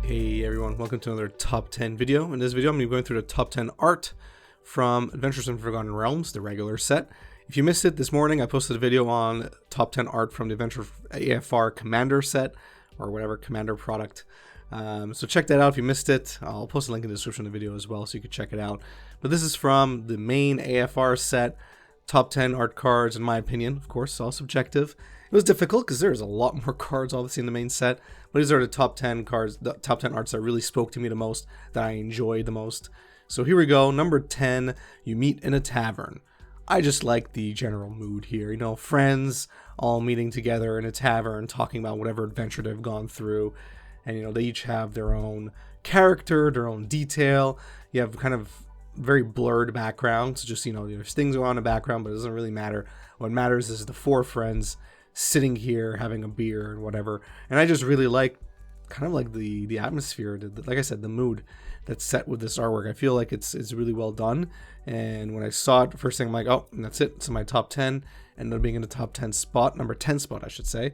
Hey everyone, welcome to another top 10 video. In this video I'm going to be going through the top 10 art from Adventures in Forgotten Realms, the regular set. If you missed it this morning, I posted a video on top 10 art from the Adventure AFR Commander set, or whatever Commander product. So check that out if you missed it. I'll post a link in the description of the video as well so you can check it out. But this is from the main AFR set, top 10 art cards in my opinion, of course, all subjective. It was difficult because there's a lot more cards obviously in the main set, but these are the top 10 cards, the top 10 arts that really spoke to me the most, that I enjoyed the most. So here we go, number 10, you meet in a tavern. I just like the general mood here, you know, friends all meeting together in a tavern, talking about whatever adventure they've gone through, and you know, they each have their own character, their own detail. You have kind of very blurred backgrounds, just, you know, there's things going on in the background, but it doesn't really matter. What matters is the four friends sitting here having a beer and whatever. And I just really like kind of like the atmosphere, like I said, the mood that's set with this artwork. I feel like it's really well done. And when I saw it, first thing I'm like, oh, that's it. It's in my top 10. Ended up being in the top 10 spot, number 10 spot, I should say.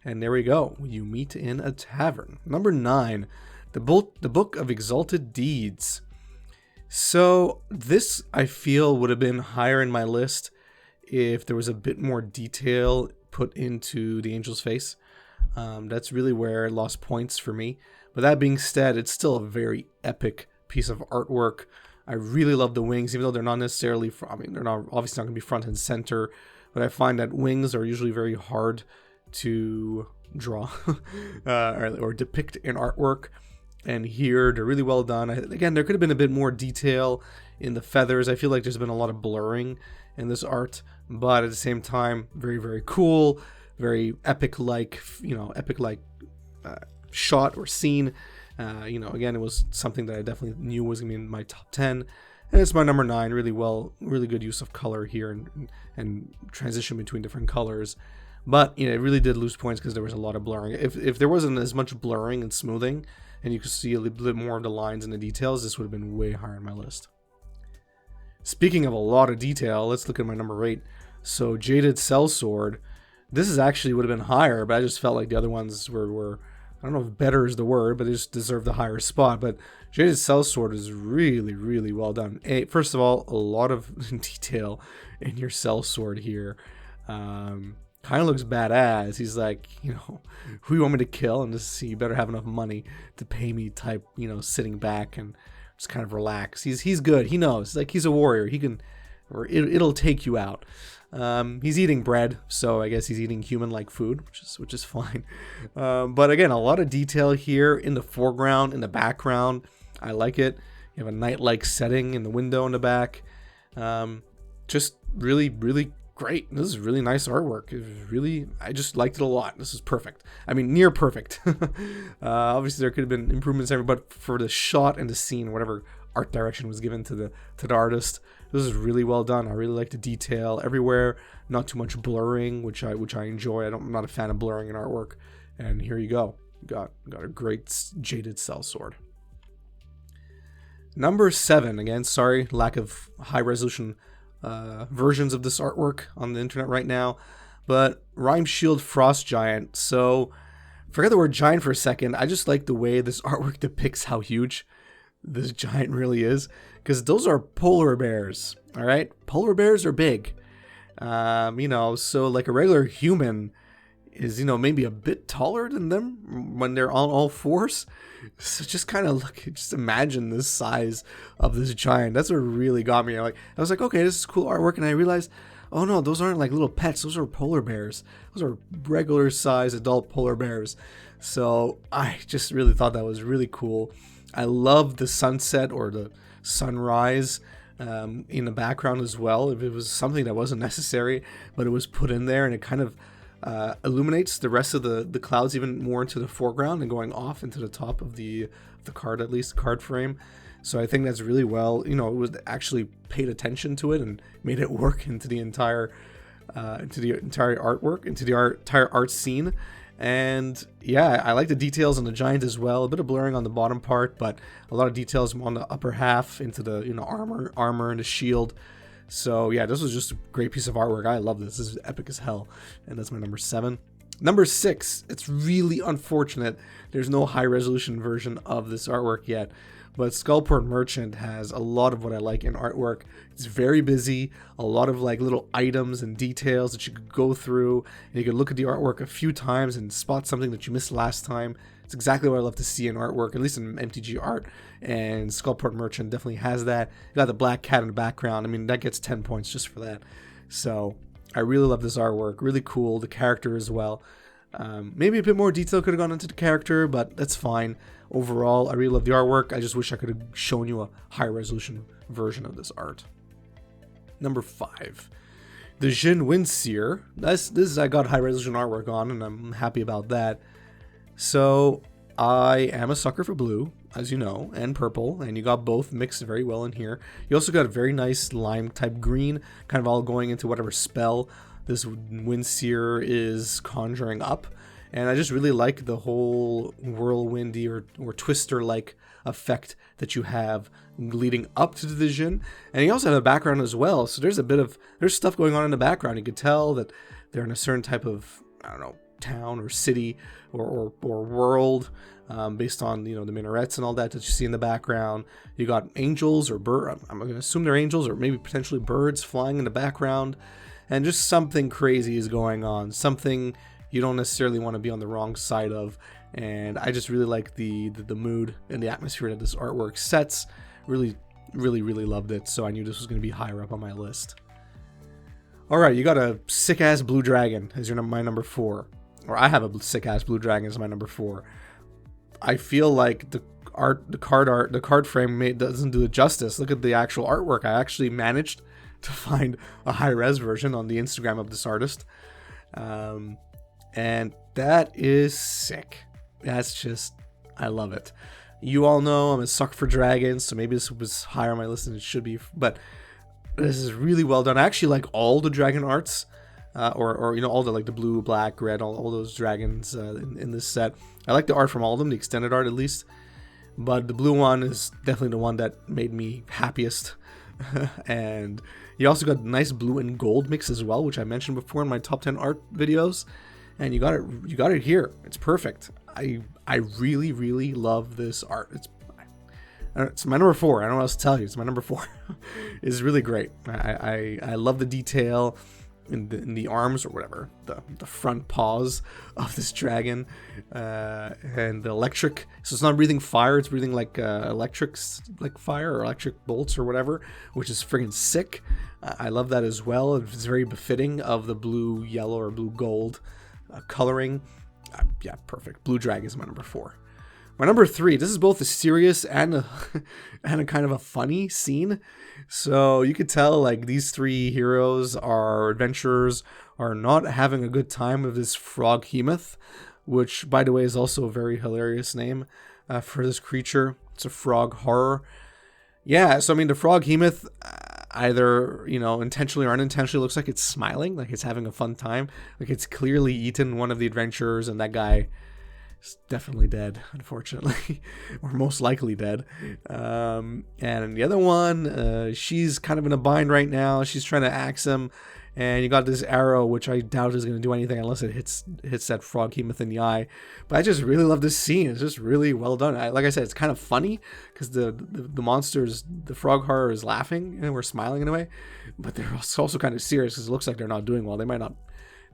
And there we go. You meet in a tavern. Number 9, the Book of Exalted Deeds. So this, I feel, would have been higher in my list if there was a bit more detail put into the angel's face. That's really where it lost points for me. But that being said, it's still a very epic piece of artwork. I really love the wings, even though they're not necessarily, they're not obviously not going to be front and center, but I find that wings are usually very hard to draw or depict in artwork. And here, they're really well done. Again, there could have been a bit more detail in the feathers. I feel like there's been a lot of blurring in this art, but at the same time, very, very cool, very epic-like, you know, epic-like shot or scene. You know, again, it was something that I definitely knew was going to be in my top 10. And it's my number 9, really good use of color here and transition between different colors. But, you know, it really did lose points because there was a lot of blurring. If there wasn't as much blurring and smoothing, and you could see a little bit more of the lines and the details, this would have been way higher on my list. Speaking of a lot of detail, let's look at my number 8. So, Jaded Sellsword. This is actually would have been higher, but I just felt like the other ones were I don't know if better is the word, but they just deserve the higher spot. But Jaded Sellsword is really, really well done. First of all, a lot of detail in your sellsword here. Kind of looks badass. He's like, you know, who you want me to kill? And just see, you better have enough money to pay me type, you know, sitting back and just kind of relax. He's good. He knows. Like, he's a warrior. He can, or it'll take you out. He's eating bread, so I guess he's eating human-like food, which is fine. But again, a lot of detail here in the foreground, in the background. I like it. You have a night-like setting in the window in the back. Just really, really great. This is really nice artwork. I just liked it a lot. This is perfect. I mean, near perfect. Obviously, there could have been improvements there, but for the shot and the scene, whatever art direction was given to the artist, this is really well done. I really like the detail everywhere. Not too much blurring, which I enjoy. I'm not a fan of blurring in artwork. And here you go. You got a great Jaded Sellsword. Number 7. Again, sorry, lack of high resolution versions of this artwork on the internet right now, but Rhyme Shield Frost Giant. So forget the word giant for a second. I just like the way this artwork depicts how huge this giant really is, because those are polar bears. All right, polar bears are big. You know, so like a regular human is, you know, maybe a bit taller than them when they're on all fours. So just kind of look, just imagine the size of this giant. That's what really got me. I was like, okay, this is cool artwork, and I realized, oh no, those aren't like little pets. Those are polar bears. Those are regular size adult polar bears. So I just really thought that was really cool. I love the sunset or the sunrise in the background as well. If it was something that wasn't necessary, but it was put in there, and it kind of illuminates the rest of the clouds even more into the foreground and going off into the top of the card, at least card frame. So I think that's really well, you know, it was actually paid attention to it and made it work into the entire artwork, into the entire art scene. And yeah, I like the details on the giant as well. A bit of blurring on the bottom part, but a lot of details on the upper half into the, you know, armor and the shield. So yeah, this was just a great piece of artwork. I love this. This is epic as hell. And that's my number 7. Number 6, it's really unfortunate there's no high resolution version of this artwork yet, but Skullboard Merchant has a lot of what I like in artwork. It's very busy, a lot of like little items and details that you could go through, and you could look at the artwork a few times and spot something that you missed last time. It's exactly what I love to see in artwork, at least in MTG art, and Skullboard Merchant definitely has that. You got the black cat in the background. I mean, that gets 10 points just for that. So I really love this artwork, really cool, the character as well. Maybe a bit more detail could have gone into the character, but that's fine. Overall, I really love the artwork. I just wish I could have shown you a high resolution version of this art. Number 5, the zhen Windsor. This I got high resolution artwork on, and I'm happy about that. So I am a sucker for blue, as you know, and purple, and you got both mixed very well in here. You also got a very nice lime type green, kind of all going into whatever spell this Windsor is conjuring up. And I just really like the whole whirlwindy or twister-like effect that you have leading up to the vision. And you also have a background as well, so there's stuff going on in the background. You could tell that they're in a certain type of, I don't know, town or city or world, based on, you know, the minarets and all that you see in the background. You got angels or birds. I'm going to assume they're angels or maybe potentially birds flying in the background, and just something crazy is going on, something you don't necessarily want to be on the wrong side of. And I just really like the mood and the atmosphere that this artwork sets. Really loved it, so I knew this was going to be higher up on my list. Alright, you got a sick-ass blue dragon as my number 4. Or I have a sick-ass blue dragon as my number 4. I feel like the card frame doesn't do it justice. Look at the actual artwork. I actually managed to find a high-res version on the Instagram of this artist. And that is sick. That's just, I love it. You all know I'm a sucker for dragons, so maybe this was higher on my list than it should be, but this is really well done. I actually like all the dragon arts, or you know, all the like the blue, black, red, all those dragons in this set. I like the art from all of them, the extended art at least, but the blue one is definitely the one that made me happiest. And you also got nice blue and gold mix as well, which I mentioned before in my top 10 art videos. And you got it here. It's perfect. I really love this art. It's my number 4. I don't know what else to tell you. It's my number 4. It's really great. I love the detail in the arms, or whatever, the front paws of this dragon, and the electric. So it's not breathing fire. It's breathing like electrics, like fire or electric bolts or whatever, which is friggin' sick. I love that as well. It's very befitting of the blue, yellow, or blue gold coloring. Yeah, perfect. Blue dragon is my number 4. My number 3, this is both a serious and a kind of a funny scene. So you could tell like these 3 heroes, our adventurers, are not having a good time with this Froghemoth, which by the way is also a very hilarious name for this creature. It's a frog horror. Yeah, so I mean the Froghemoth, either, you know, intentionally or unintentionally, looks like it's smiling, like it's having a fun time, like it's clearly eaten one of the adventurers, and that guy is definitely dead, unfortunately, or most likely dead. And the other one, she's kind of in a bind right now. She's trying to axe him, and you got this arrow, which I doubt is going to do anything unless it hits that Froghemoth in the eye. But I just really love this scene. It's just really well done. Like I said, it's kind of funny because the monsters, the frog horror is laughing and we're smiling in a way, but they're also kind of serious because it looks like they're not doing well.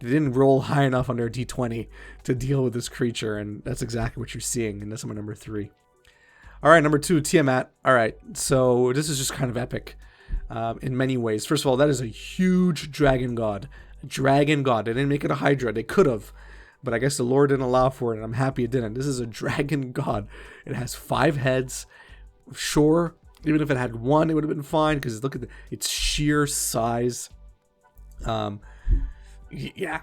They didn't roll high enough on their D20 to deal with this creature, and that's exactly what you're seeing, and that's my number 3. All right, number 2, Tmat. All right, so this is just kind of epic in many ways. First of all, that is a huge dragon god. Dragon god. They didn't make it a Hydra. They could have, but I guess the Lord didn't allow for it, and I'm happy it didn't. This is a dragon god. It has 5 heads. Sure, even if it had 1, it would have been fine, because look at its sheer size. Yeah.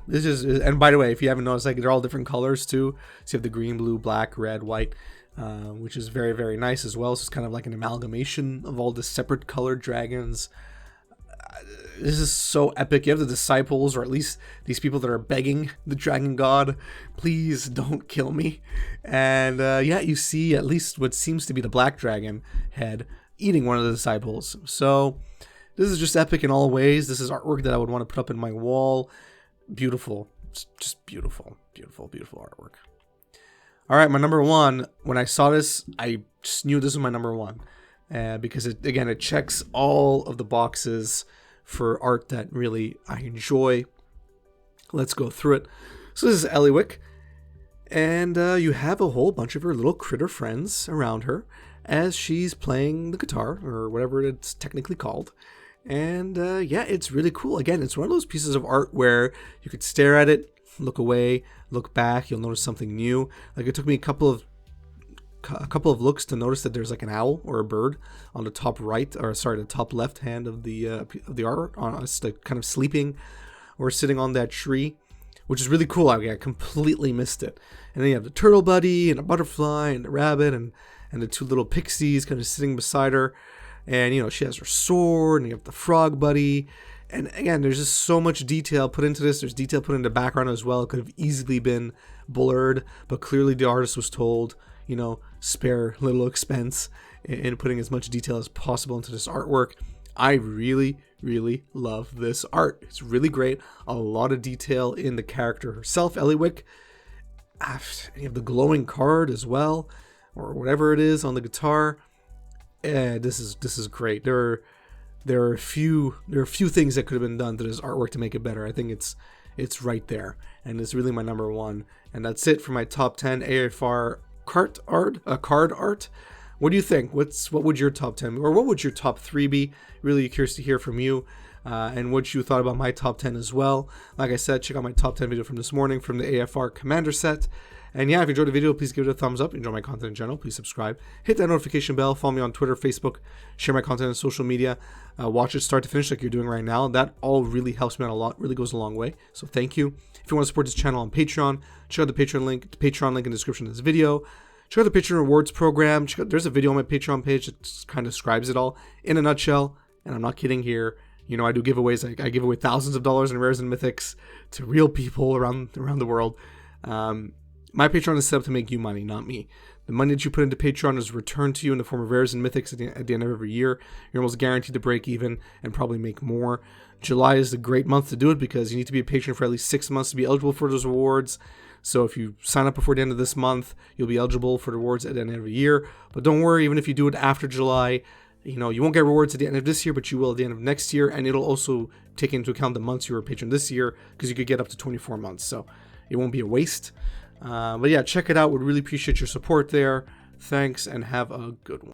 This is, and by the way, if you haven't noticed, like they're all different colors too. So you have the green, blue, black, red, white, which is very, very nice as well. So it's kind of like an amalgamation of all the separate colored dragons. This is so epic. You have the disciples, or at least these people that are begging the dragon god, please don't kill me. And yeah, you see at least what seems to be the black dragon head eating one of the disciples. So this is just epic in all ways. This is artwork that I would want to put up in my wall. Beautiful. It's just beautiful, beautiful, beautiful artwork. All right, my number one. When I saw this, I just knew this was my number one because it checks all of the boxes for art that really I enjoy. Let's go through it. So this is Ellie Wick, and you have a whole bunch of her little critter friends around her as she's playing the guitar, or whatever it's technically called. And yeah, it's really cool. Again, it's one of those pieces of art where you could stare at it, look away, look back, you'll notice something new. Like, it took me a couple of looks to notice that there's like an owl or a bird on the top right, or sorry, the top left hand of the art, on us, like, kind of sleeping or sitting on that tree, which is really cool. I completely missed it. And then you have the turtle buddy and a butterfly and the rabbit and the two little pixies kind of sitting beside her. And, you know, she has her sword, and you have the frog buddy. And again, there's just so much detail put into this. There's detail put into the background as well. It could have easily been blurred, but clearly the artist was told, you know, spare little expense in putting as much detail as possible into this artwork. I really, really love this art. It's really great. A lot of detail in the character herself, Ellie Wick. You have the glowing card as well, or whatever it is on the guitar. This is great. There are a few things that could have been done to this artwork to make it better. I think it's right there, and it's really my number one. And that's it for my top 10 AFR card art. What do you think? What would your top 10, or what would your top 3 be? Really curious to hear from you, and what you thought about my top 10 as well. Like I said, check out my top 10 video from this morning from the AFR Commander set. And yeah, if you enjoyed the video, please give it a thumbs up. If you enjoy my content in general, please subscribe. Hit that notification bell. Follow me on Twitter, Facebook. Share my content on social media. Watch it start to finish like you're doing right now. That all really helps me out a lot. Really goes a long way. So thank you. If you want to support this channel on Patreon, check out the Patreon link in the description of this video. Check out the Patreon Rewards program. There's a video on my Patreon page that kind of describes it all in a nutshell. And I'm not kidding here. You know, I do giveaways. I give away thousands of dollars in rares and mythics to real people around the world. My Patreon is set up to make you money, not me. The money that you put into Patreon is returned to you in the form of rares and mythics at the end of every year. You're almost guaranteed to break even and probably make more. July is a great month to do it because you need to be a patron for at least 6 months to be eligible for those rewards. So if you sign up before the end of this month, you'll be eligible for the rewards at the end of every year. But don't worry, even if you do it after July, you know, you won't get rewards at the end of this year, but you will at the end of next year. And it'll also take into account the months you were a patron this year, because you could get up to 24 months. So it won't be a waste. But yeah, check it out. Would really appreciate your support there. Thanks, and have a good one.